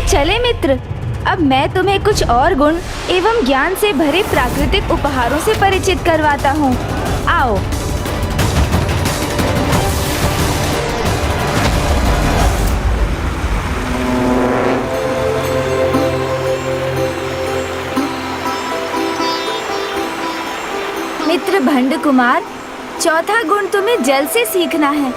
चले मित्र, अब मैं तुम्हें कुछ और गुण एवं ज्ञान से भरे प्राकृतिक उपहारों से परिचित करवाता हूँ। आओ। मित्र भंड कुमार, चौथा गुण तुम्हें जल से सीखना है।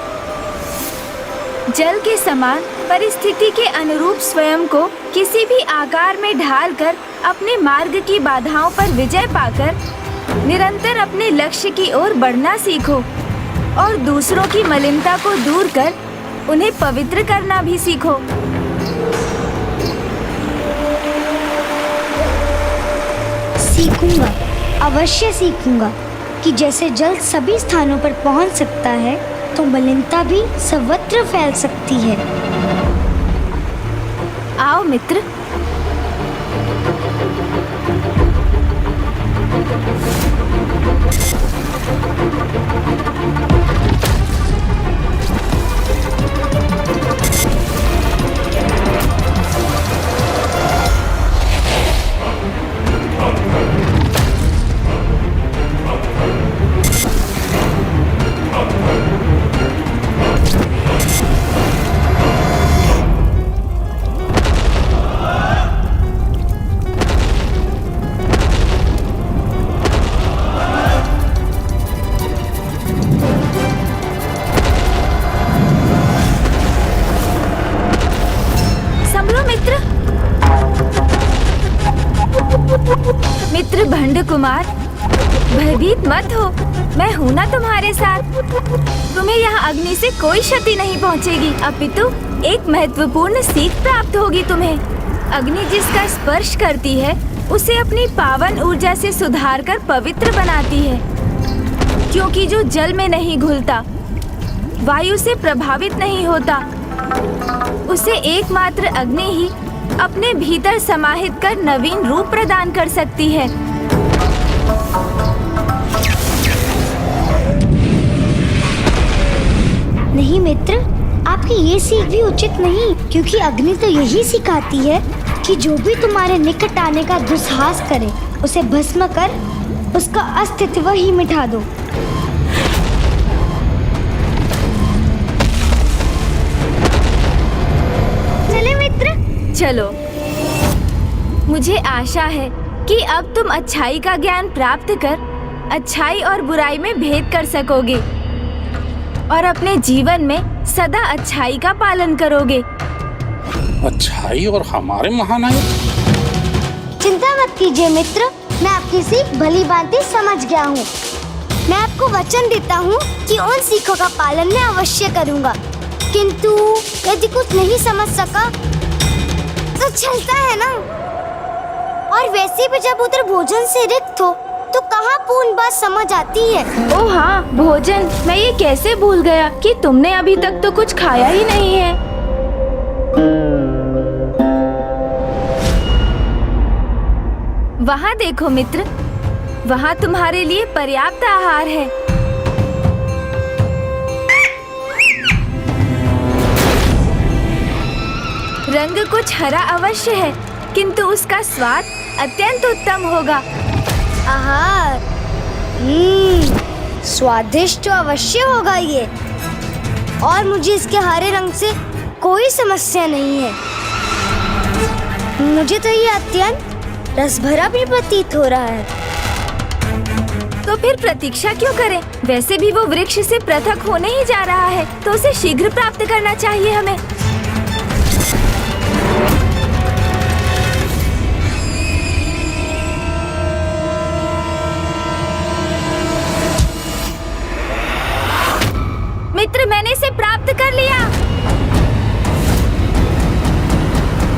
जल के समान परिस्थिति के अनुरूप स्वयं को किसी भी आकार में ढालकर अपने मार्ग की बाधाओं पर विजय पाकर निरंतर अपने लक्ष्य की ओर बढ़ना सीखो और दूसरों की मलिनता को दूर कर उन्हें पवित्र करना भी सीखो। सीखूंगा, अवश्य सीखूंगा कि जैसे जल सभी स्थानों पर पहुंच सकता है तो मलिनता भी सर्वत्र फैल सकती है। आओ मित्र। मित्र भंड कुमार, भयभीत मत हो, मैं हूँ ना तुम्हारे साथ। तुम्हें यहाँ अग्नि से कोई क्षति नहीं पहुँचेगी, अपितु एक महत्वपूर्ण सीख प्राप्त होगी तुम्हें। अग्नि जिसका स्पर्श करती है उसे अपनी पावन ऊर्जा से सुधार कर पवित्र बनाती है, क्योंकि जो जल में नहीं घुलता, वायु से प्रभावित नहीं होता, उसे एकमात्र अग्नि ही अपने भीतर समाहित कर नवीन रूप प्रदान कर सकती है। नहीं मित्र, आपकी ये सीख भी उचित नहीं, क्योंकि अग्नि तो यही सिखाती है कि जो भी तुम्हारे निकट आने का दुस्साहस करे उसे भस्म कर उसका अस्तित्व ही मिटा दो। चले मित्र। चलो। मुझे आशा है कि अब तुम अच्छाई का ज्ञान प्राप्त कर अच्छाई और बुराई में भेद कर सकोगे और अपने जीवन में सदा अच्छाई का पालन करोगे। अच्छाई और हमारे महानायक? चिंता मत कीजिए मित्र, मैं आपकी सीख भली भांति समझ गया हूँ। मैं आपको वचन देता हूँ कि उन सीखों का पालन मैं अवश्य करूँगा, किंतु यदि कुछ नहीं समझ सका तो चलता है ना। और वैसे भी जब उधर भोजन से रिक्त हो तो कहाँ पूर्ण बात समझ आती है। ओह हाँ, भोजन, मैं ये कैसे भूल गया कि तुमने अभी तक तो कुछ खाया ही नहीं है। वहाँ देखो मित्र, वहाँ तुम्हारे लिए पर्याप्त आहार है। रंग कुछ हरा अवश्य है, किंतु उसका स्वाद अत्यंत उत्तम होगा। आहार, स्वादिष्ट तो अवश्य होगा ये, और मुझे इसके हरे रंग से कोई समस्या नहीं है। मुझे तो ये अत्यंत रस भरा भी प्रतीत हो रहा है। तो फिर प्रतीक्षा क्यों करें? वैसे भी वो वृक्ष से पृथक होने ही जा रहा है, तो उसे शीघ्र प्राप्त करना चाहिए हमें। मित्र, मैंने इसे प्राप्त कर लिया।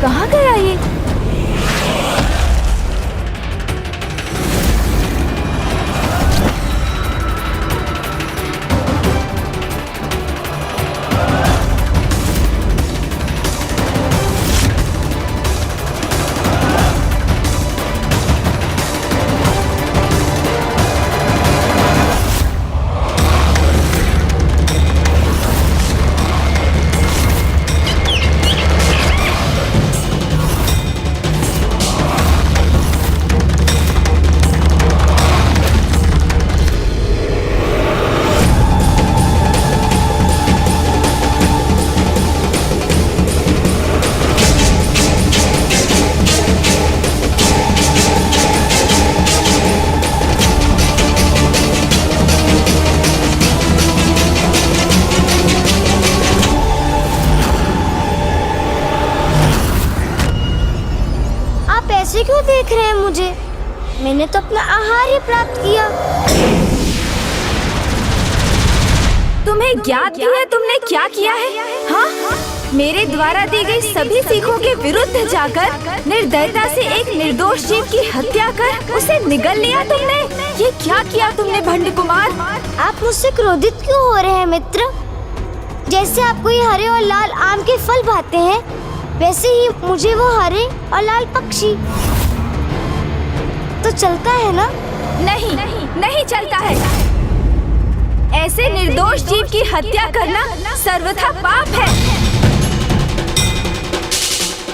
कहाँ गया ये? मैंने तो अपना आहार ही प्राप्त किया। तुम्हें ज्ञात भी है तुमने क्या किया है? हाँ, मेरे द्वारा दी गई सभी सीखों के विरुद्ध जाकर निर्दयता से एक निर्दोष जीव की हत्या कर उसे निगल लिया तुमने। ये क्या किया तुमने भंड कुमार? आप मुझसे क्रोधित क्यों हो रहे हैं मित्र? जैसे आपको ये हरे और लाल आम के फल भाते हैं, वैसे ही मुझे वो हरे और लाल पक्षी तो चलता है ना? नहीं, नहीं चलता है। ऐसे निर्दोष जीव की हत्या करना सर्वथा पाप है।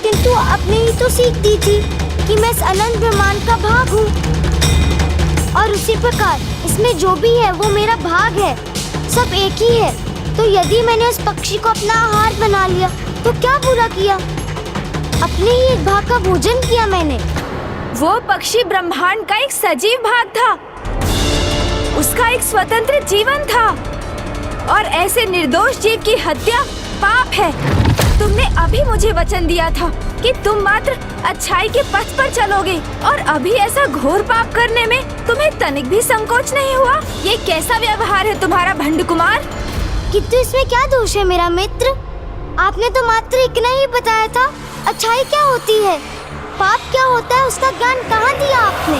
किंतु आपने ही तो सीख दी थी कि मैं इस अनंत ब्रह्मांड का भाग हूँ, और उसी प्रकार इसमें जो भी है वो मेरा भाग है, सब एक ही है। तो यदि मैंने उस पक्षी को अपना आहार बना लिया तो क्या बुरा किया? अपने ही एक भाग का भोजन किया मैंने। वो पक्षी ब्रह्मांड का एक सजीव भाग था, उसका एक स्वतंत्र जीवन था, और ऐसे निर्दोष जीव की हत्या पाप है। तुमने अभी मुझे वचन दिया था कि तुम मात्र अच्छाई के पथ पर चलोगे, और अभी ऐसा घोर पाप करने में तुम्हें तनिक भी संकोच नहीं हुआ। ये कैसा व्यवहार है तुम्हारा भंड कुमार? किंतु इसमें क्या दोष है मेरा मित्र? आपने तो मात्र इतना ही बताया था अच्छाई क्या होती है, पाप क्या होता है, उसका ज्ञान कहाँ दिया आपने?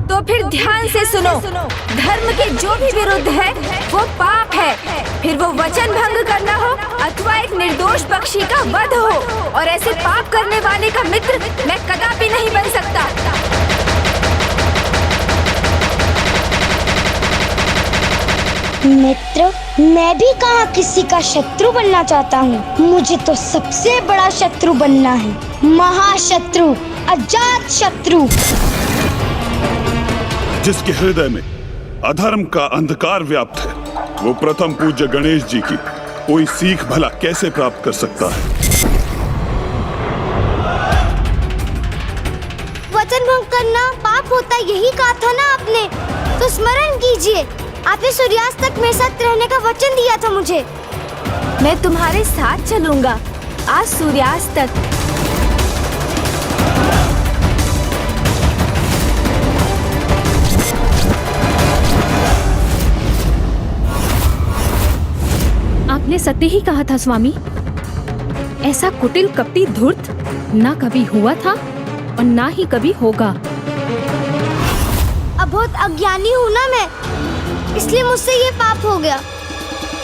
तो फिर ध्यान से सुनो, धर्म के जो भी विरुद्ध है वो पाप है। फिर वो वचन भंग करना हो अथवा एक निर्दोष पक्षी का वध हो, और ऐसे पाप करने वाले का मित्र मैं कदापि नहीं बन सकता। मित्र, मैं भी कहाँ किसी का शत्रु बनना चाहता हूँ। मुझे तो सबसे बड़ा शत्रु बनना है, महाशत्रु, अजात शत्रु। जिसके हृदय में अधर्म का अंधकार व्याप्त है, वो प्रथम पूज्य गणेश जी की कोई सीख भला कैसे प्राप्त कर सकता है? वचन भंग करना पाप होता, यही कहा था ना आपने? तो स्मरण कीजिए, आपने सूर्यास्त तक मेरे साथ रहने का वचन दिया था मुझे। मैं तुम्हारे साथ चलूंगा आज सूर्यास्त तक। आपने सत्य ही कहा था स्वामी। ऐसा कुटिल कपटी धूर्त ना कभी हुआ था और ना ही कभी होगा। अब बहुत अज्ञानी हूँ ना मैं, इसलिए मुझसे ये पाप हो गया।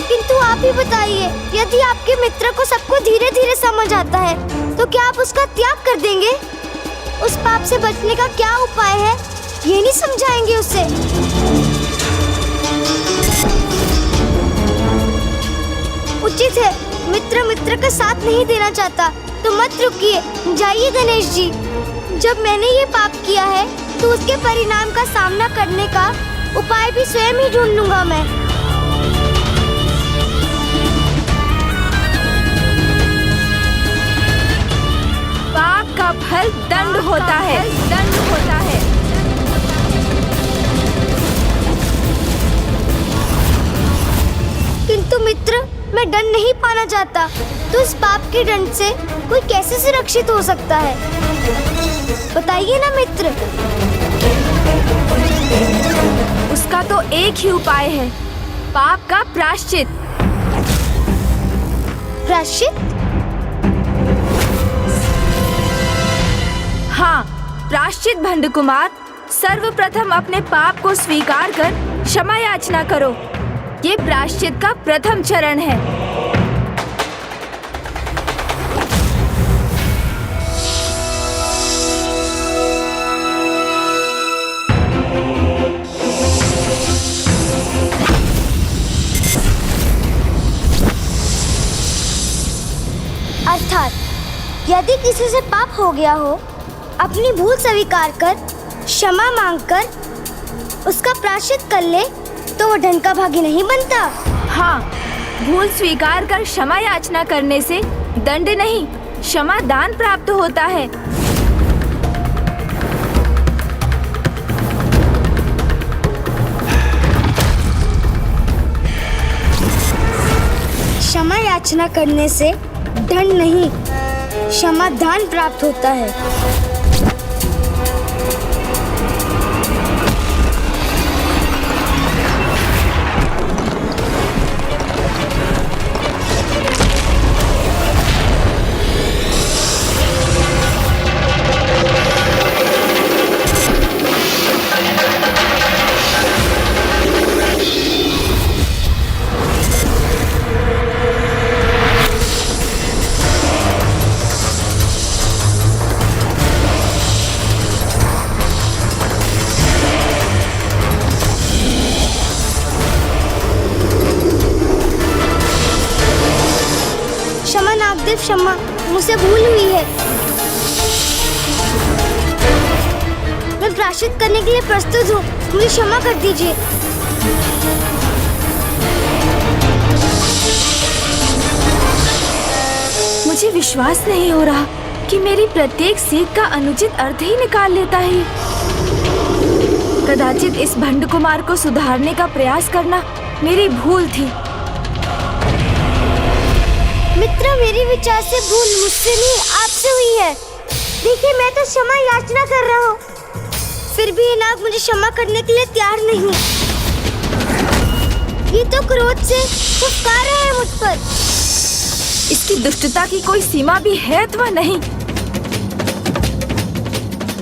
किंतु आप ही बताइए, यदि आपके मित्र को सबको धीरे धीरे समझ आता है तो क्या आप उसका त्याग कर देंगे? उस पाप से बचने का क्या उपाय है, ये नहीं समझाएंगे उसे? उचित है, मित्र मित्र का साथ नहीं देना चाहता तो मत रुकिए, जाइए गणेश जी। जब मैंने ये पाप किया है तो उसके परिणाम का सामना करने का उपाय भी स्वयं ही ढूंढ लूंगा मैं। पाप का फल दंड होता है, दंड होता है। किंतु मित्र, मैं दंड नहीं पाना चाहता, तो इस पाप के दंड से कोई कैसे सुरक्षित हो सकता है? बताइए ना मित्र। उसका तो एक ही उपाय है, पाप का प्रायश्चित। प्रायश्चित? हाँ, प्रायश्चित भंड कुमार। सर्वप्रथम अपने पाप को स्वीकार कर क्षमा याचना करो। ये प्रायश्चित का प्रथम चरण है। अर्थात यदि किसी से पाप हो गया हो, अपनी भूल स्वीकार कर क्षमा मांगकर उसका प्रायश्चित कर ले तो वो दंड का भागी नहीं बनता। हाँ, भूल स्वीकार कर क्षमा याचना करने से दंड नहीं, क्षमा दान प्राप्त होता है। क्षमा याचना करने से दंड नहीं, समाधान प्राप्त होता है। क्षमा नागदेव, क्षमा, मुझसे भूल हुई है। मैं प्रायश्चित करने के लिए प्रस्तुत हूँ, मुझे क्षमा कर दीजिए। मुझे विश्वास नहीं हो रहा कि मेरी प्रत्येक सीख का अनुचित अर्थ ही निकाल लेता है। कदाचित इस भंड कुमार को सुधारने का प्रयास करना मेरी भूल थी। मित्र, मेरी विचार से भूल मुझसे नहीं, आपसे हुई है। देखिए, मैं तो क्षमा याचना कर रहा हूँ, फिर भी ये नाग मुझे क्षमा करने के लिए तैयार नहीं। ये तो क्रोध से फुफकार रहा है मुझ पर। इसकी दुष्टता की कोई सीमा भी है अथवा नहीं।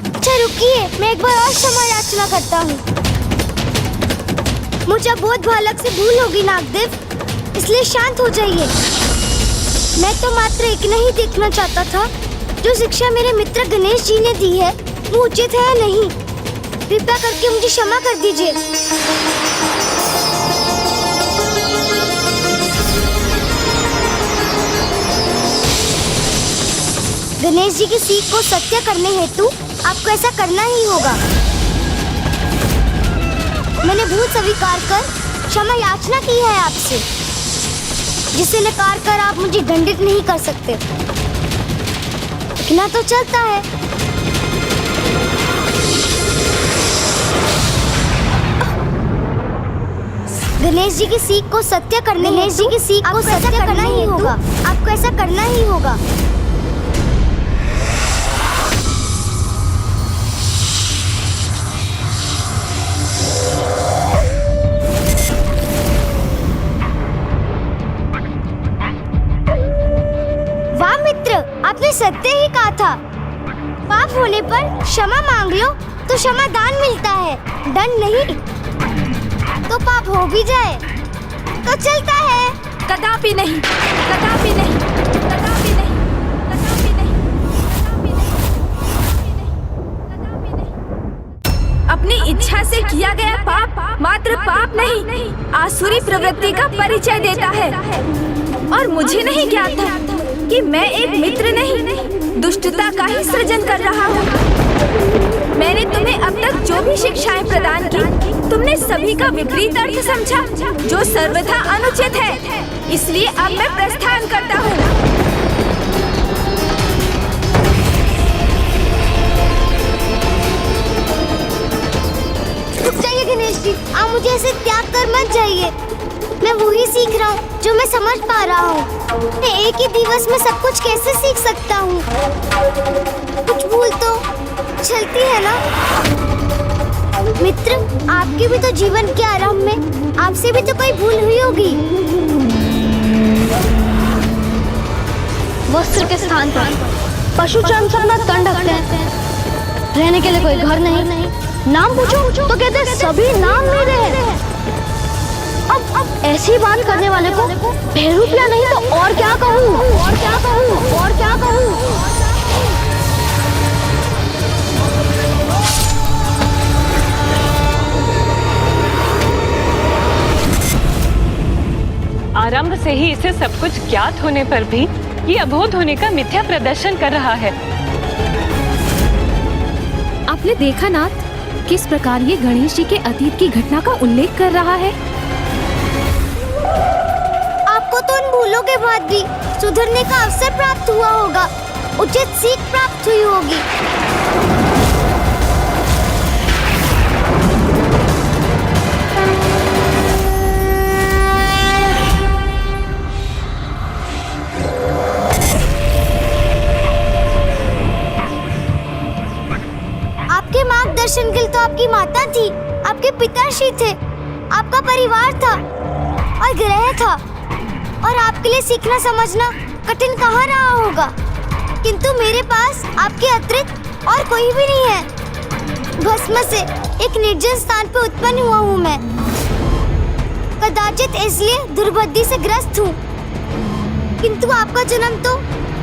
अच्छा रुकिए, मैं एक बार और क्षमा याचना करता हूँ। मुझे बोध बालक से भूल होगी नागदेव, इसलिए शांत हो जाइए। मैं तो मात्र एक नहीं देखना चाहता था, जो शिक्षा मेरे मित्र गणेश जी ने दी है वो उचित है या नहीं। कृपया करके मुझे क्षमा कर दीजिए। गणेश जी की सीख को सत्य करने हेतु आपको ऐसा करना ही होगा। मैंने भूल स्वीकार कर क्षमा याचना की है आपसे, जिसे नकार कर आप मुझे दंडित नहीं कर सकते। इतना तो चलता है। गणेश जी की सीख को सत्य करने गणेश जी की सीख को सत्य करना ही होगा। आपको ऐसा करना ही होगा। आपने सत्य ही कहा था। पाप होने पर क्षमा मांग लो तो क्षमादान मिलता है, दंड नहीं। तो पाप हो भी जाए तो चलता है। कदापि नहीं, कदापि नहीं, कदापि नहीं, कदापि नहीं, कदापि नहीं। अपनी इच्छा से किया गया पाप मात्र पाप नहीं, आसुरी प्रवृत्ति का परिचय देता है। और मुझे नहीं ज्ञात था कि मैं एक मित्र नहीं, दुष्टता का ही सृजन कर रहा हूँ। मैंने तुम्हें अब तक जो भी शिक्षाएं प्रदान की, तुमने सभी का विपरीत अर्थ समझा, जो सर्वथा अनुचित है। इसलिए अब मैं प्रस्थान करता हूँ। रुक जाइए गणेश जी, आप मुझे ऐसे त्याग कर मत जाइए। मैं वही सीख रहा हूँ जो मैं समझ पा रहा हूँ। मैं एक ही दिवस में सब कुछ कैसे सीख सकता हूँ? कुछ भूल तो चलती है ना। मित्र, आपके भी तो जीवन के आरंभ में आपसे भी तो कोई भूल हुई होगी। वस्त्र के स्थान पर पशु चर्म से अपना तन ढकते हैं। रहने के लिए कोई घर नहीं। नाम पूछो तो कहते हैं सभी नाम मेरे हैं। अब ऐसी बात करने वाले को बेरुपया नहीं तो और क्या कहूँ? और क्या कहूँ? और क्या कहूँ? आरंभ से ही इसे सब कुछ ज्ञात होने पर भी ये अबोध होने का मिथ्या प्रदर्शन कर रहा है। आपने देखा नाथ, किस प्रकार ये गणेश जी के अतीत की घटना का उल्लेख कर रहा है। आपको तो उन भूलों के बाद भी सुधरने का अवसर प्राप्त हुआ होगा, उचित सीख प्राप्त हुई होगी। थी, आपके पिताश्री थे, आपका परिवार था और ग्रह था, और आपके लिए सीखना समझना कठिन कहाँ रहा होगा। किंतु मेरे पास आपके अतिरिक्त और कोई भी नहीं है। भस्म से एक निर्जन स्थान पर उत्पन्न हुआ हूँ मैं, कदाचित इसलिए दुर्बुद्धि से ग्रस्त हूँ, किंतु आपका जन्म तो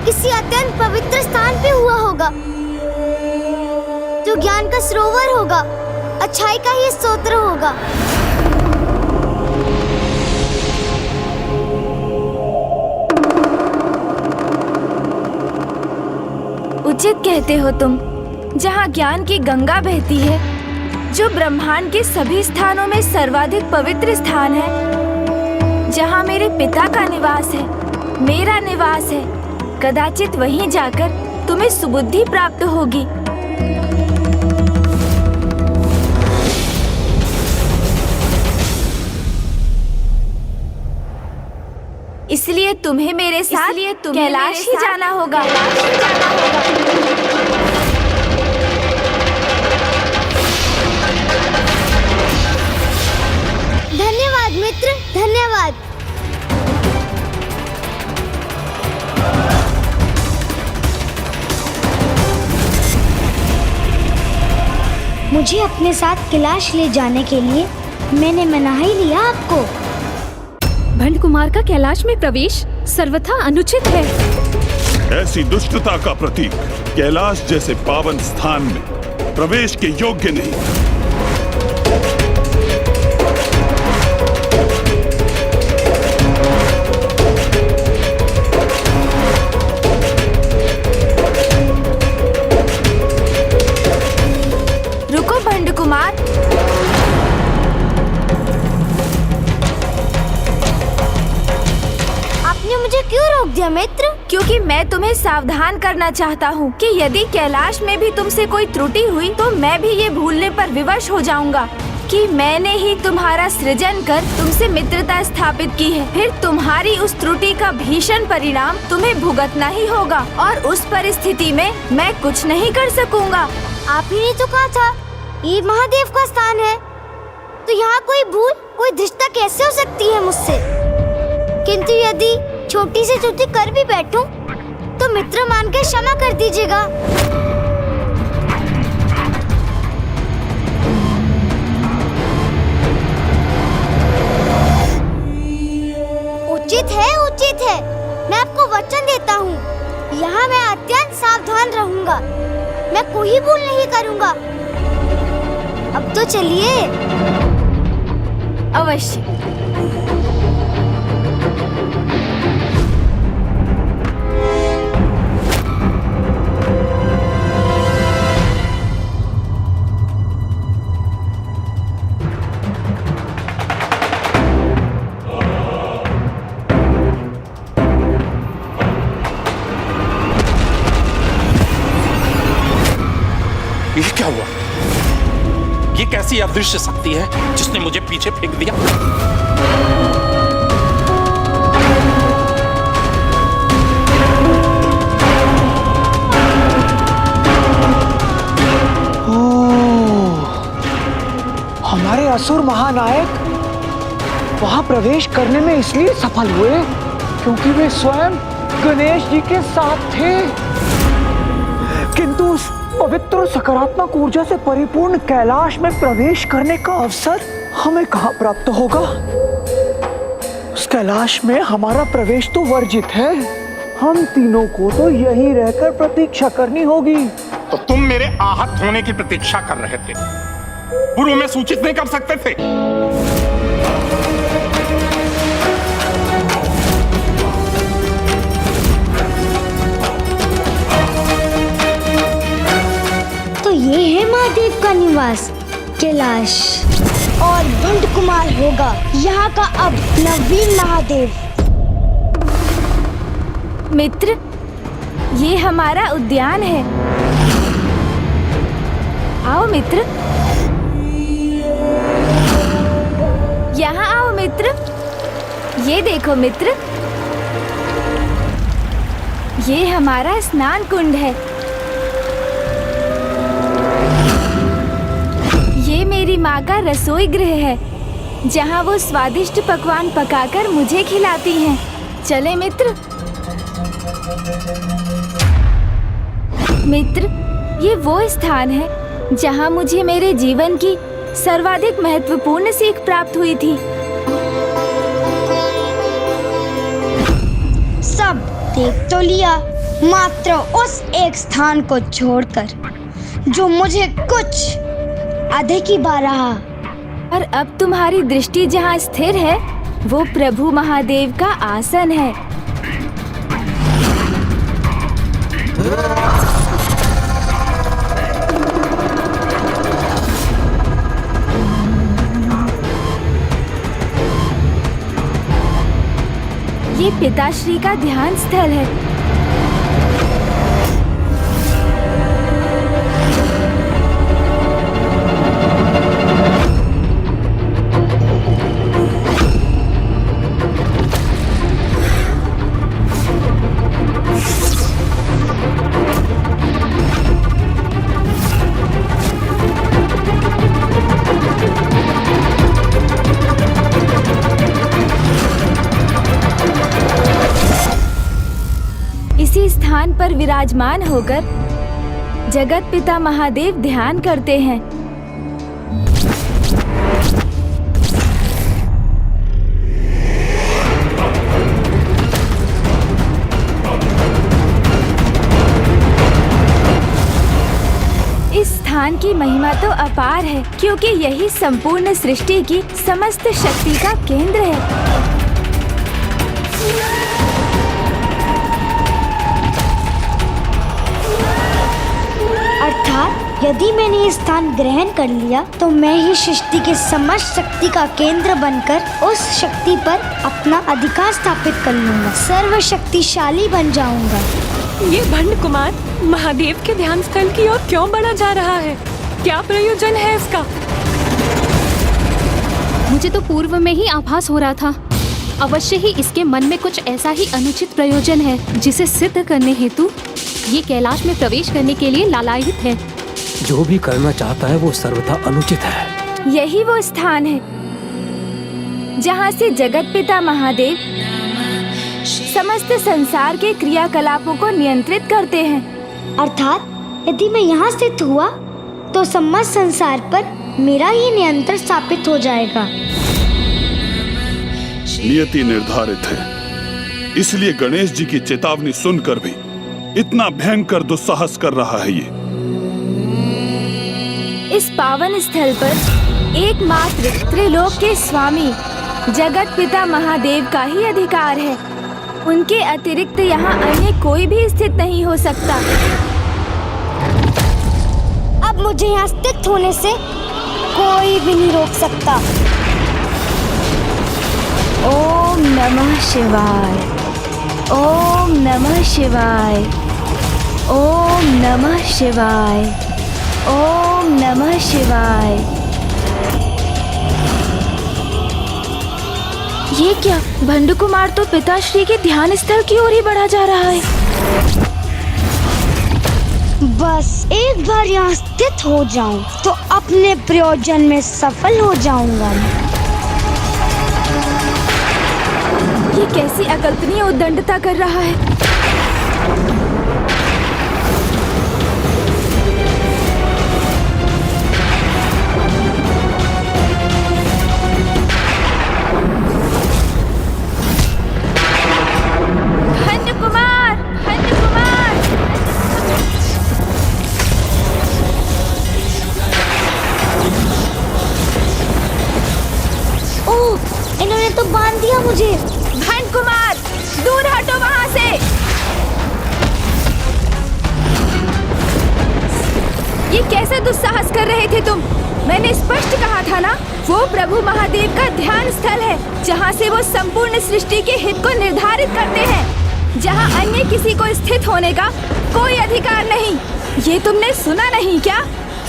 किसी अत्यंत पवित्र स्थान पे हुआ होगा, जो ज्ञान का सरोवर होगा, अच्छाई का ही स्तोत्र होगा। उचित कहते हो तुम। जहाँ ज्ञान की गंगा बहती है, जो ब्रह्मांड के सभी स्थानों में सर्वाधिक पवित्र स्थान है, जहाँ मेरे पिता का निवास है, मेरा निवास है, कदाचित वहीं जाकर तुम्हें सुबुद्धि प्राप्त होगी। इसलिए तुम्हें मेरे साथ कैलाश ही जाना होगा। धन्यवाद मित्र, धन्यवाद। मुझे अपने साथ कैलाश ले जाने के लिए मैंने मना ही लिया आपको। भंड कुमार का कैलाश में प्रवेश सर्वथा अनुचित है। ऐसी दुष्टता का प्रतीक कैलाश जैसे पावन स्थान में प्रवेश के योग्य नहीं। रुको भंड कुमार, मुझे क्यों रोक दिया मित्र? क्योंकि मैं तुम्हें सावधान करना चाहता हूँ कि यदि कैलाश में भी तुमसे कोई त्रुटि हुई तो मैं भी ये भूलने पर विवश हो जाऊंगा कि मैंने ही तुम्हारा सृजन कर तुमसे मित्रता स्थापित की है। फिर तुम्हारी उस त्रुटि का भीषण परिणाम तुम्हें भुगतना ही होगा, और उस परिस्थिति में मैं कुछ नहीं कर सकूंगा। आप ही ने तो कहा था ये महादेव का स्थान है, तो यहाँ कोई भूल, कोई धृष्टता कैसे हो सकती है मुझसे? किंतु यदि छोटी से त्रुटि कर भी बैठूं, तो मित्र मानकर क्षमा कर दीजिएगा। उचित है, उचित है। मैं आपको वचन देता हूँ, यहाँ मैं अत्यंत सावधान रहूंगा। मैं कोई भूल नहीं करूंगा। अब तो चलिए। अवश्य। ये क्या हुआ? ये कैसी अदृश्य शक्ति है जिसने मुझे पीछे फेंक दिया? हमारे असुर महानायक वहां प्रवेश करने में इसलिए सफल हुए क्योंकि वे स्वयं गणेश जी के साथ थे। किंतु उस पवित्र सकारात्मक ऊर्जा से परिपूर्ण कैलाश में प्रवेश करने का अवसर हमें कहाँ प्राप्त होगा? उस कैलाश में हमारा प्रवेश तो वर्जित है। हम तीनों को तो यहीं रहकर प्रतीक्षा करनी होगी। तो तुम मेरे आहत होने की प्रतीक्षा कर रहे थे, पूर्व में सूचित नहीं कर सकते थे? तो ये है महादेव का निवास कैलाश, और भंड कुमार होगा यहाँ का अब नवीन महादेव। मित्र, ये हमारा उद्यान है। आओ मित्र, यहाँ आओ मित्र। ये देखो मित्र, ये हमारा स्नान कुंड है। ये मेरी माँ का रसोई गृह है, जहाँ वो स्वादिष्ट पकवान पकाकर मुझे खिलाती हैं। चले मित्र। मित्र, ये वो स्थान है जहाँ मुझे मेरे जीवन की सर्वाधिक महत्वपूर्ण सीख प्राप्त हुई थी। सब देख तो लिया, मात्र उस एक स्थान को छोड़कर जो मुझे कुछ अधिक ही भा रहा। और अब तुम्हारी दृष्टि जहाँ स्थिर है वो प्रभु महादेव का आसन है। ये पिताश्री का ध्यान स्थल है। इसी स्थान पर विराजमान होकर जगत पिता महादेव ध्यान करते हैं। इस स्थान की महिमा तो अपार है, क्योंकि यही संपूर्ण सृष्टि की समस्त शक्ति का केंद्र है। अर्थात यदि मैंने ये स्थान ग्रहण कर लिया तो मैं ही सृष्टि के समस्त शक्ति का केंद्र बनकर उस शक्ति पर अपना अधिकार स्थापित कर लूंगा, सर्वशक्तिशाली बन जाऊंगा। ये भंड कुमार महादेव के ध्यान स्थल की ओर क्यों बढ़ा जा रहा है? क्या प्रयोजन है इसका? मुझे तो पूर्व में ही आभास हो रहा था। अवश्य ही इसके मन में कुछ ऐसा ही अनुचित प्रयोजन है, जिसे सिद्ध करने हेतु ये कैलाश में प्रवेश करने के लिए लालायित है। जो भी करना चाहता है वो सर्वथा अनुचित है। यही वो स्थान है जहाँ से जगत पिता महादेव समस्त संसार के क्रियाकलापों को नियंत्रित करते हैं। अर्थात यदि मैं यहाँ स्थित हुआ तो समस्त संसार पर मेरा ही नियंत्रण स्थापित हो जाएगा। नियति निर्धारित है, इसलिए गणेश जी की चेतावनी सुनकर भी इतना भयंकर दुस्साहस कर रहा है ये। इस पावन स्थल पर एकमात्र त्रिलोक के स्वामी जगत पिता महादेव का ही अधिकार है। उनके अतिरिक्त यहाँ अन्य कोई भी स्थित नहीं हो सकता। अब मुझे यहाँ स्थित होने से कोई भी नहीं रोक सकता। ओम नमः शिवाय, ओम नमः शिवाय, ओम नमः शिवाय, ओम नमः शिवाय। ये क्या? भंड कुमार तो पिताश्री के ध्यान स्थल की ओर ही बढ़ा जा रहा है। बस एक बार यहाँ स्थित हो जाऊं तो अपने प्रयोजन में सफल हो जाऊंगा। ये कैसी अकल्पनीय उद्दंडता कर रहा है। भंड कुमार, भंड कुमार। ओह, इन्होंने तो बांध दिया मुझे। भंड कुमार, दूर हटो वहाँ से। ये कैसे दुस्साहस कर रहे थे तुम? मैंने स्पष्ट कहा था ना, वो प्रभु महादेव का ध्यान स्थल है, जहाँ से वो संपूर्ण सृष्टि के हित को निर्धारित करते हैं, जहाँ अन्य किसी को स्थित होने का कोई अधिकार नहीं। ये तुमने सुना नहीं क्या?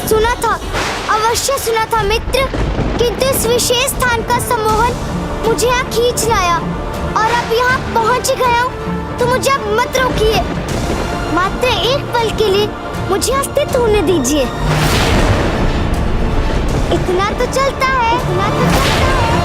सुना था, अवश्य सुना था मित्र, किंतु इस विशेष स्थान का सम्मोहन मुझे यहाँ खींच लाया और अब यहाँ पहुँच गया हूँ, तो मुझे अब मत रोकिए। मात्र एक पल के लिए मुझे यहाँ स्थित होने दीजिए। इतना तो चलता है, इतना तो चलता है।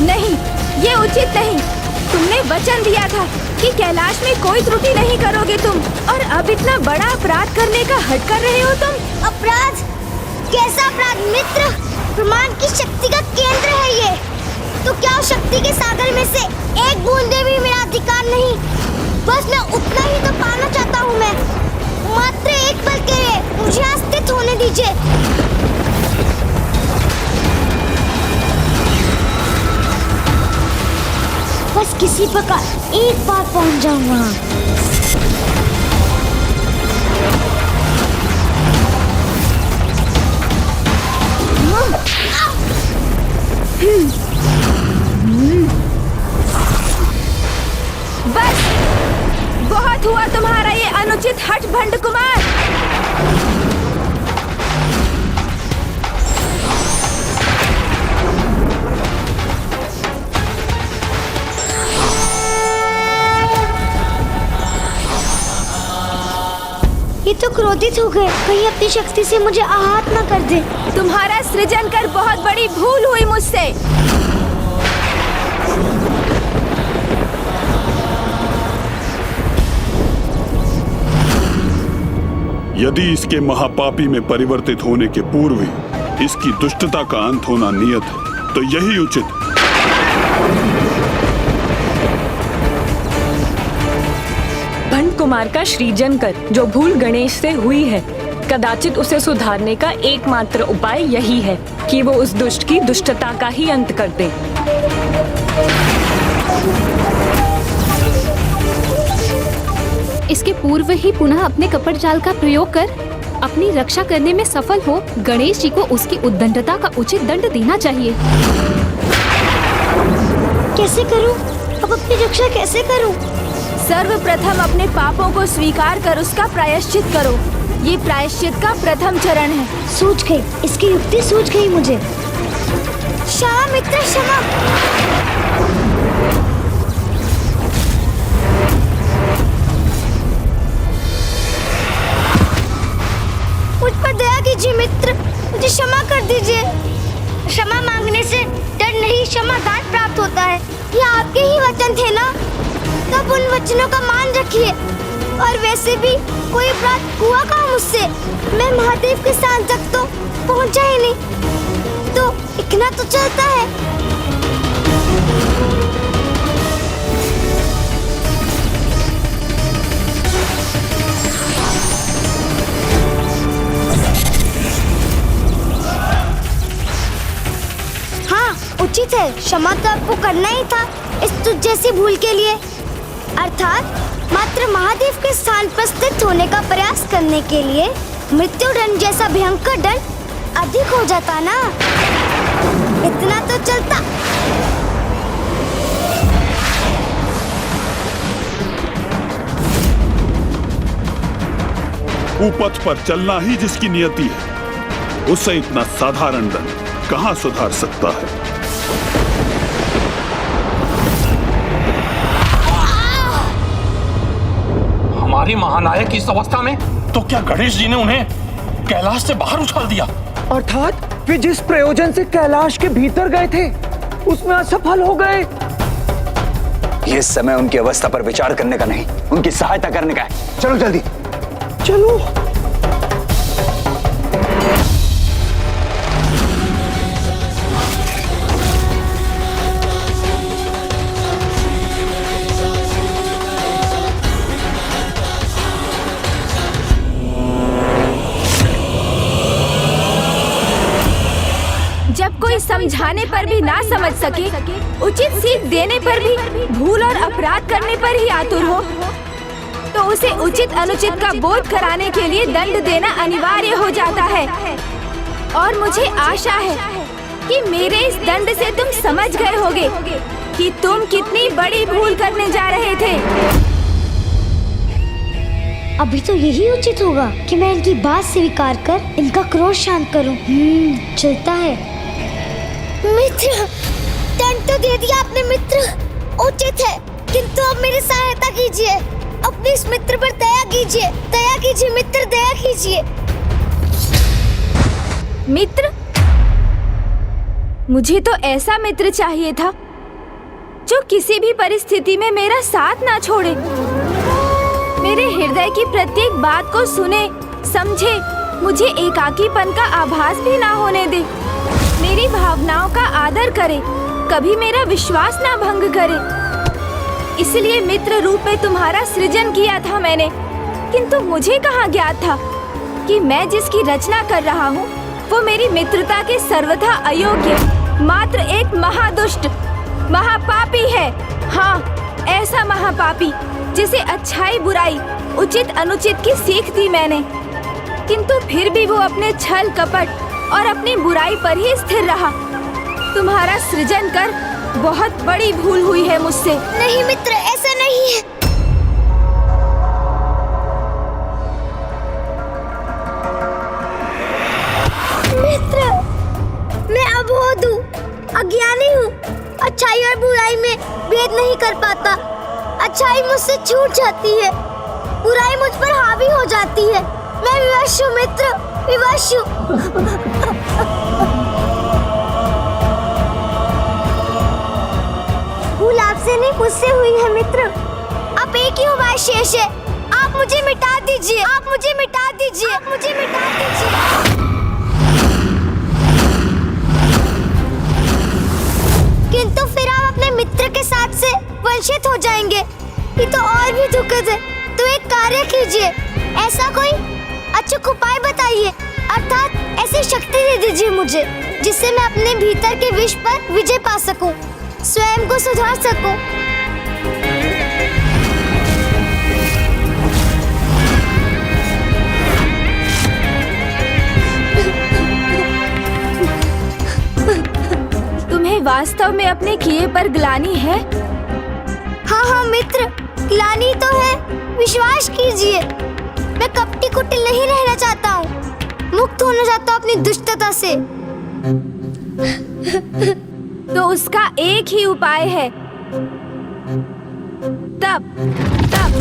नहीं, ये उचित नहीं। तुमने वचन दिया था कि कैलाश में कोई त्रुटि नहीं करोगे तुम, और अब इतना बड़ा अपराध करने का हट कर रहे हो तुम। अपराध? कैसा अपराध मित्र? ब्रह्मांड की शक्ति का केंद्र है ये। तो क्या उस शक्ति के सागर में से एक बूंदे भी मेरा अधिकार नहीं? बस मैं उतना ही तो पाना चाहता हूँ मैं। मात्र एक पल के लिए मुझे अस्तित्व होने दीजिए। बस किसी प्रकार एक बार पहुँच जाऊँ वहाँ। बस बहुत हुआ तुम्हारा ये अनुचित हठ भंड कुमार। ये तो क्रोधित हो गए, कहीं अपनी शक्ति से मुझे आहत न कर दे। तुम्हारा सृजन कर बहुत बड़ी भूल हुई मुझसे। यदि इसके महापापी में परिवर्तित होने के पूर्व ही इसकी दुष्टता का अंत होना नियत है, तो यही उचित है। भंड कुमार का सृजन कर, जो भूल गणेश से हुई है। कदाचित उसे सुधारने का एकमात्र उपाय यही है कि वो उस दुष्ट की दुष्टता का ही अंत कर दे। इसके पूर्व ही पुनः अपने कपट जाल का प्रयोग कर अपनी रक्षा करने में सफल हो गणेश जी को उसकी उद्दंडता का उचित दंड देना चाहिए। कैसे करूं? अब अपनी रक्षा कैसे करूं? सर्वप्रथम अपने पापों को स्वीकार कर उसका प्रायश्चित करो। ये प्रायश्चित का प्रथम चरण है। सूझ गई, इसकी युक्ति सूझ गई मुझे। क्षमा मित्र, क्षमा। मुझ पर दया कीजिए मित्र, मुझे क्षमा कर दीजिए। क्षमा मांगने से डर नहीं, क्षमादान प्राप्त होता है। ये आपके ही वचन थे ना, तब उन वचनों का मान रखिए। और वैसे भी कोई अपराध हुआ कहाँ मुझसे? मैं महादेव के स्थान तक तो पहुंचा ही नहीं, तो इतना तो चलता है। हाँ, उचित है। क्षमा तो आपको करना ही था इस तुझ जैसी भूल के लिए। अर्थात मात्र महादेव के स्थान पर स्थित होने का प्रयास करने के लिए मृत्यु दंड जैसा भयंकर दंड अधिक हो जाता ना, इतना तो चलता। कुपथ पर चलना ही जिसकी नियति है, उसे इतना साधारण दंड कहाँ सुधार सकता है। हमारी महानायक की इस अवस्था में तो क्या गणेश जी ने उन्हें कैलाश से बाहर उछाल दिया? अर्थात वे जिस प्रयोजन से कैलाश के भीतर गए थे उसमें असफल हो गए। ये समय उनकी अवस्था पर विचार करने का नहीं, उनकी सहायता करने का है। चलो जल्दी चलो। जब कोई समझाने पर भी ना समझ सके, उचित सीख देने पर भी भूल और अपराध करने पर ही आतुर हो, तो उसे उचित अनुचित का बोध कराने के लिए दंड देना अनिवार्य हो जाता है। और मुझे आशा है कि मेरे इस दंड से तुम समझ गए होगे कि तुम कितनी बड़ी भूल करने जा रहे थे। अभी तो यही उचित होगा कि मैं इनकी बात स्वीकार कर इनका क्रोध शांत करूं। चलता है। मित्र, दंड तो दे दिया आपने मित्र, उचित है, किंतु अब मेरी सहायता कीजिए, अपने इस मित्र पर दया कीजिए मित्र, दया कीजिए। मित्र? मुझे तो ऐसा मित्र चाहिए था जो किसी भी परिस्थिति में मेरा साथ ना छोड़े, मेरे हृदय की प्रत्येक बात को सुने, समझे, मुझे एकाकीपन का आभास भी ना होने दे, मेरी भावनाओं का आदर करे, कभी मेरा विश्वास ना भंग करे। इसलिए मित्र रूप में तुम्हारा सृजन किया था मैंने, किंतु मुझे कहाँ ज्ञात था कि मैं जिसकी रचना कर रहा हूँ वो मेरी मित्रता के सर्वथा अयोग्य, मात्र एक महादुष्ट, महापापी है। हाँ, ऐसा महापापी जिसे अच्छाई बुराई, उचित अनुचित की सीख दी मैंने, किंतु फिर भी वो अपने छल कपट और अपनी बुराई पर ही स्थिर रहा। तुम्हारा सृजन कर बहुत बड़ी भूल हुई है मुझसे। नहीं मित्र, ऐसा नहीं है। मित्र, मैं अबोध हूँ, अज्ञानी हूँ, अच्छाई और बुराई में भेद नहीं कर पाता। अच्छाई मुझसे छूट जाती है, बुराई मुझ पर हावी हो जाती है। मैं विवश हूँ मित्र, विवश हूँ। भूल आपसे नहीं, मुझसे हुई है मित्र। अब एक ही उपाय शेष है, आप मुझे मिटा दीजिए, आप मुझे मिटा दीजिए, आप मुझे मिटा दीजिए। किंतु फिर आप अपने मित्र के साथ से वंचित हो जाएंगे, ये तो और भी दुखद है। तो एक कार्य कीजिए, ऐसा कोई अचूक उपाय बताइए, अर्थात ऐसी शक्ति दे दीजिए मुझे जिससे मैं अपने भीतर के विष पर विजय पा सकूं, स्वयं को सुधार सकूं। तुम्हें वास्तव में अपने किए पर ग्लानि है? हाँ मित्र, ग्लानि तो है, विश्वास कीजिए। मैं कपटी कुटिल नहीं रहना चाहता हूँ, मुक्त होना चाहता हूँ अपनी दुष्टता से। तो उसका एक ही उपाय है, तप, तप,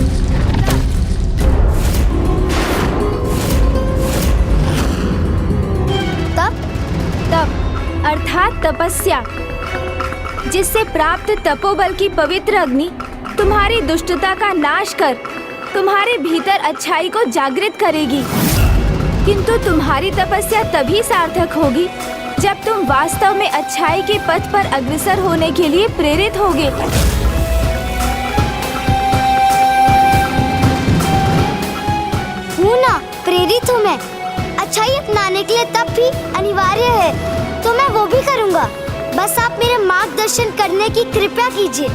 तप, तप अर्थात तपस्या, जिससे प्राप्त तपोबल की पवित्र अग्नि तुम्हारी दुष्टता का नाश कर तुम्हारे भीतर अच्छाई को जागृत करेगी। किंतु तुम्हारी तपस्या तभी सार्थक होगी जब तुम वास्तव में अच्छाई के पथ पर अग्रसर होने के लिए प्रेरित होगे। हूँ ना, प्रेरित हूँ मैं। अच्छाई अपनाने के लिए तप भी अनिवार्य है, तो मैं वो भी करूँगा। बस आप मेरे मार्गदर्शन करने की कृपा कीजिए।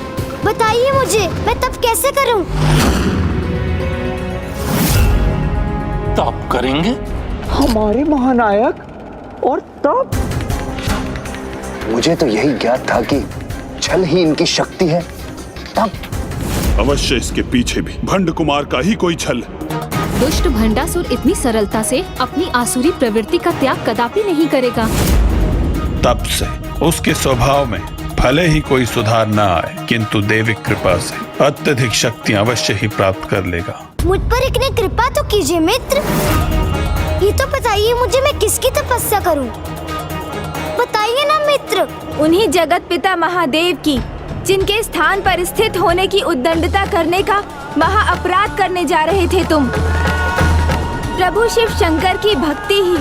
बताइए मुझे, मैं तप कैसे करूँ? तप करेंगे? हमारे महानायक, और तब मुझे तो यही ज्ञात था कि छल ही इनकी शक्ति है। तब अवश्य इसके पीछे भी भंड कुमार का ही कोई छल। दुष्ट भंडासुर इतनी सरलता से अपनी आसुरी प्रवृत्ति का त्याग कदापि नहीं करेगा। तब से उसके स्वभाव में भले ही कोई सुधार न आए, किंतु देविक कृपा से अत्यधिक शक्ति अवश्य ही प्राप्त कर लेगा। मुझ पर इतनी कृपा तो कीजिए मित्र। ये तो बताइए मुझे, मैं किसकी तपस्या करूं? बताइए ना मित्र। उन्हीं जगत पिता महादेव की, जिनके स्थान पर स्थित होने की उद्दंडता करने का महा अपराध करने जा रहे थे तुम। प्रभु शिव शंकर की भक्ति ही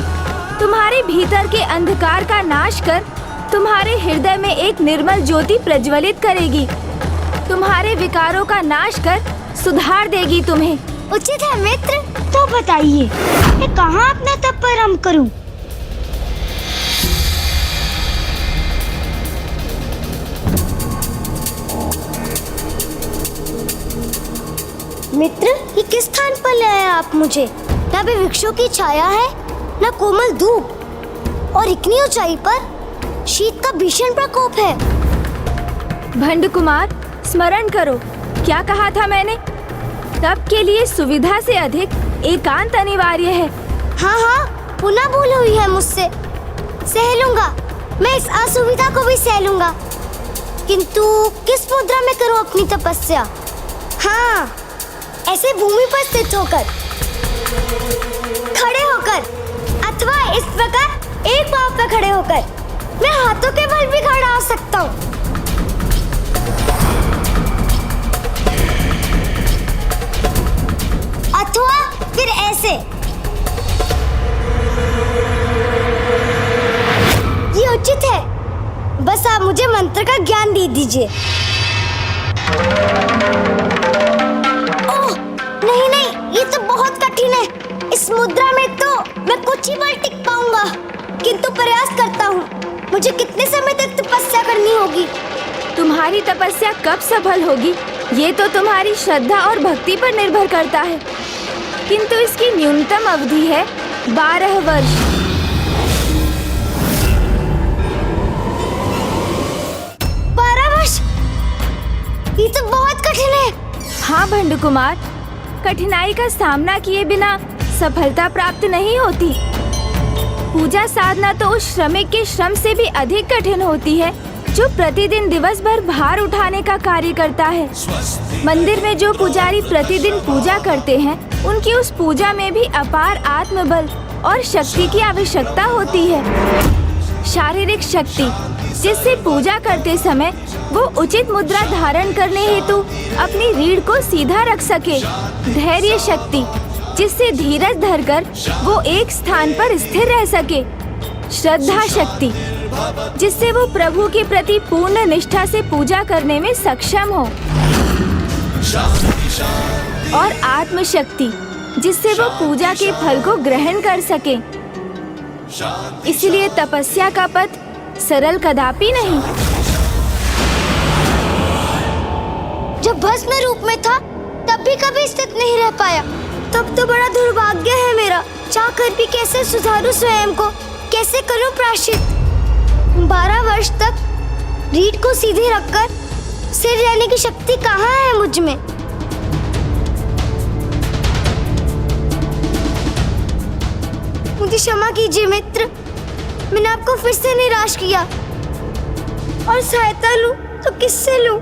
तुम्हारे भीतर के अंधकार का नाश कर तुम्हारे हृदय में एक निर्मल ज्योति प्रज्वलित करेगी, तुम्हारे विकारों का नाश कर सुधार देगी तुम्हें। उचित है मित्र, तो बताइए मैं कहाँ अपना तप प्रारंभ करूं? मित्र, ये किस स्थान पर ले आए आप मुझे? न भी वृक्षों की छाया है, न कोमल धूप, और इतनी ऊंचाई पर शीत का भीषण प्रकोप है। भंड कुमार, स्मरण करो, क्या कहा था मैंने? तप के लिए सुविधा से अधिक एकांत अनिवार्य है। हाँ, पुनः भूल हुई है मुझसे, सह लूंगा। मैं इस असुविधा को भी सह लूंगा, किंतु किस मुद्रा में करूं अपनी तपस्या? हाँ, ऐसे भूमि पर स्थित होकर, खड़े होकर, अथवा इस प्रकार एक पांव पर खड़े होकर मैं हाथों के बल भी खड़ा हो सकता हूँ। अथवा फिर ऐसे। ये उचित है, बस आप मुझे मंत्र का ज्ञान दे दीजिए। ओह, नहीं नहीं, ये तो बहुत कठिन है। इस मुद्रा में तो मैं कुछ ही बल टिक पाऊंगा, किंतु प्रयास करता हूँ। मुझे कितने समय तक तपस्या करनी होगी? तुम्हारी तपस्या कब सफल होगी ये तो तुम्हारी श्रद्धा और भक्ति पर निर्भर करता है, किंतु इसकी न्यूनतम अवधि है 12 वर्ष। 12 वर्ष? ये तो बहुत कठिन है। हाँ भंड कुमार, कठिनाई का सामना किए बिना सफलता प्राप्त नहीं होती। पूजा साधना तो उस श्रमिक के श्रम से भी अधिक कठिन होती है जो प्रतिदिन दिवस भर भार उठाने का कार्य करता है। मंदिर में जो पुजारी प्रतिदिन पूजा करते हैं, उनकी उस पूजा में भी अपार आत्मबल और शक्ति की आवश्यकता होती है। शारीरिक शक्ति, जिससे पूजा करते समय वो उचित मुद्रा धारण करने हेतु अपनी रीढ़ को सीधा रख सके। धैर्य शक्ति, जिससे धीरज धरकर वो एक स्थान पर स्थिर रह सके। श्रद्धा शक्ति, जिससे वो प्रभु के प्रति पूर्ण निष्ठा से पूजा करने में सक्षम हो। और आत्म शक्ति, जिससे वो पूजा के फल को ग्रहण कर सके। इसलिए तपस्या का पथ सरल कदापि नहीं। जब भस्म रूप में था तब भी कभी स्थित नहीं रह पाया। तब तो बड़ा दुर्भाग्य है मेरा। चाहकर भी कैसे सुधारूं स्वयं को, कैसे करूं प्रायश्चित? 12 वर्ष तक रीढ़ को सीधे रखकर सिर रहने की शक्ति कहाँ है मुझ में? मुझे क्षमा कीजिए मित्र, मैंने आपको फिर से निराश किया। और सहायता लूं तो किससे लूं?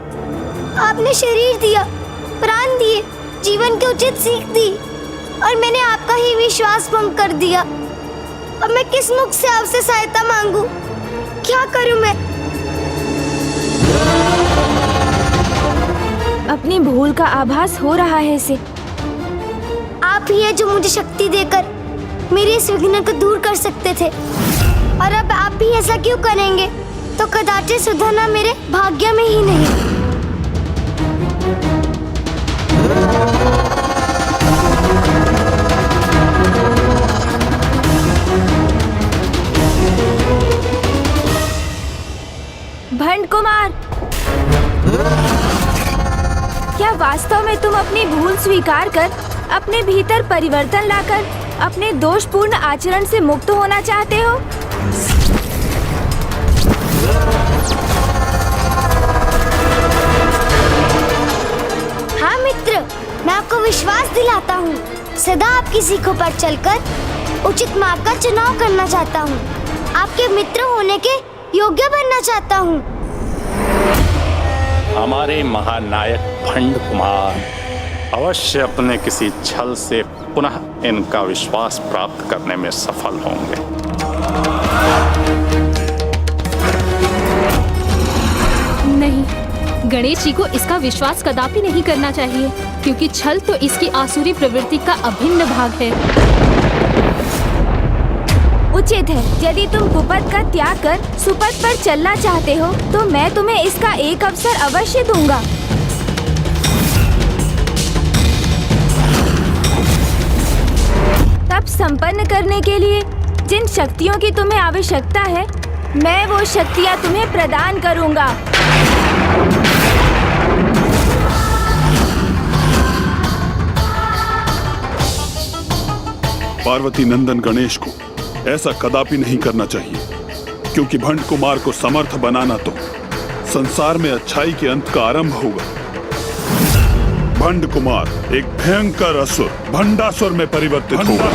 आपने शरीर दिया, प्राण दिए, जीवन की उचित सीख दी, और मैंने आपका ही विश्वास भंग कर दिया। अब मैं किस मुख से आपसे सहायता मांगू? क्या करूं मैं? अपनी भूल का आभास हो रहा है इसे। आप ही है जो मुझे शक्ति देकर मेरे इस विघ्न को दूर कर सकते थे, और अब आप भी ऐसा क्यों करेंगे? तो कदाचित सुधरना मेरे भाग्य में ही नहीं। भंड कुमार, क्या वास्तव में तुम अपनी भूल स्वीकार कर अपने भीतर परिवर्तन लाकर अपने दोषपूर्ण आचरण से मुक्त होना चाहते हो? हाँ मित्र, मैं आपको विश्वास दिलाता हूँ। सदा आपकी सीखों पर चलकर उचित मार्ग का चुनाव करना चाहता हूँ। आपके मित्र होने के योग्य बनना चाहता हूँ। हमारे महानायक भंड कुमार अवश्य अपने किसी छल से पुनः इनका विश्वास प्राप्त करने में सफल होंगे। नहीं, गणेश जी को इसका विश्वास कदापि नहीं करना चाहिए, क्योंकि छल तो इसकी आसुरी प्रवृत्ति का अभिन्न भाग है। उचित है, यदि तुम कुपथ का त्याग कर सुपथ पर चलना चाहते हो तो मैं तुम्हें इसका एक अवसर अवश्य दूंगा। तप संपन्न करने के लिए जिन शक्तियों की तुम्हें आवश्यकता है, मैं वो शक्तियाँ तुम्हें प्रदान करूंगा। पार्वती नंदन गणेश को ऐसा कदापि नहीं करना चाहिए, क्योंकि भंड कुमार को समर्थ बनाना तो संसार में अच्छाई के अंत का आरंभ होगा। भंड कुमार एक भयंकर असुर भंडासुर में परिवर्तित होगा।